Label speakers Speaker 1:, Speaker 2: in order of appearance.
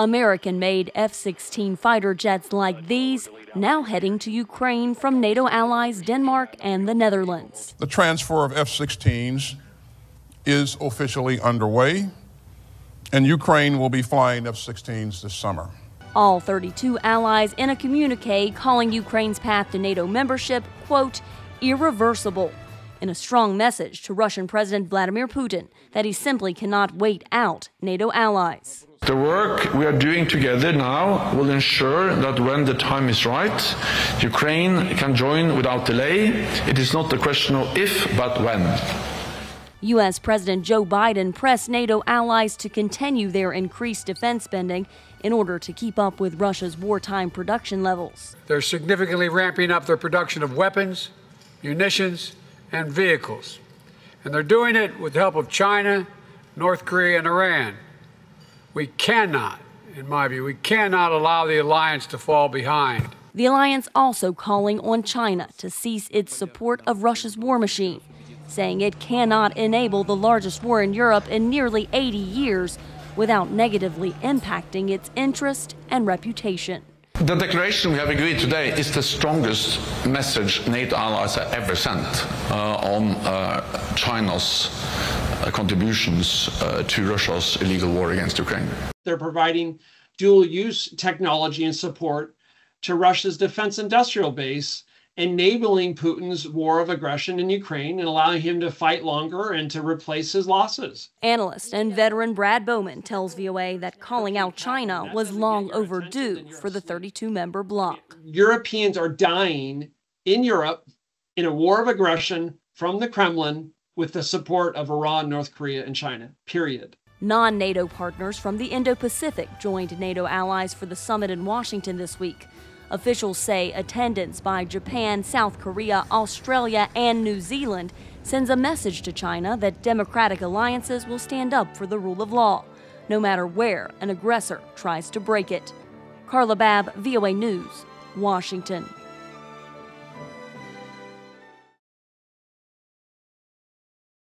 Speaker 1: American-made F-16 fighter jets like these now heading to Ukraine from NATO allies Denmark and the Netherlands.
Speaker 2: The transfer of F-16s is officially underway, and Ukraine will be flying F-16s this summer.
Speaker 1: All 32 allies in a communique calling Ukraine's path to NATO membership, quote, irreversible, in a strong message to Russian President Vladimir Putin that he simply cannot wait out NATO allies.
Speaker 3: The work we are doing together now will ensure that when the time is right, Ukraine can join without delay. It is not a question of if, but when.
Speaker 1: U.S. President Joe Biden pressed NATO allies to continue their increased defense spending in order to keep up with Russia's wartime production levels.
Speaker 4: They're significantly ramping up their production of weapons, munitions, and vehicles. And they're doing it with the help of China, North Korea, and Iran. We cannot, in my view, we cannot allow the alliance to fall behind.
Speaker 1: The alliance also calling on China to cease its support of Russia's war machine, saying it cannot enable the largest war in Europe in nearly 80 years without negatively impacting its interest and reputation.
Speaker 3: The declaration we have agreed today is the strongest message NATO allies have ever sent on China's contributions to Russia's illegal war against Ukraine.
Speaker 5: They're providing dual-use technology and support to Russia's defense industrial base, enabling Putin's war of aggression in Ukraine and allowing him to fight longer and to replace his losses.
Speaker 1: Analyst and veteran Brad Bowman tells VOA that calling out China was long overdue for the 32-member bloc.
Speaker 5: Europeans are dying in Europe in a war of aggression from the Kremlin with the support of Iran, North Korea, and China, period.
Speaker 1: Non-NATO partners from the Indo-Pacific joined NATO allies for the summit in Washington this week. Officials say attendance by Japan, South Korea, Australia, and New Zealand sends a message to China that democratic alliances will stand up for the rule of law, no matter where an aggressor tries to break it. Carla Babb, VOA News, Washington.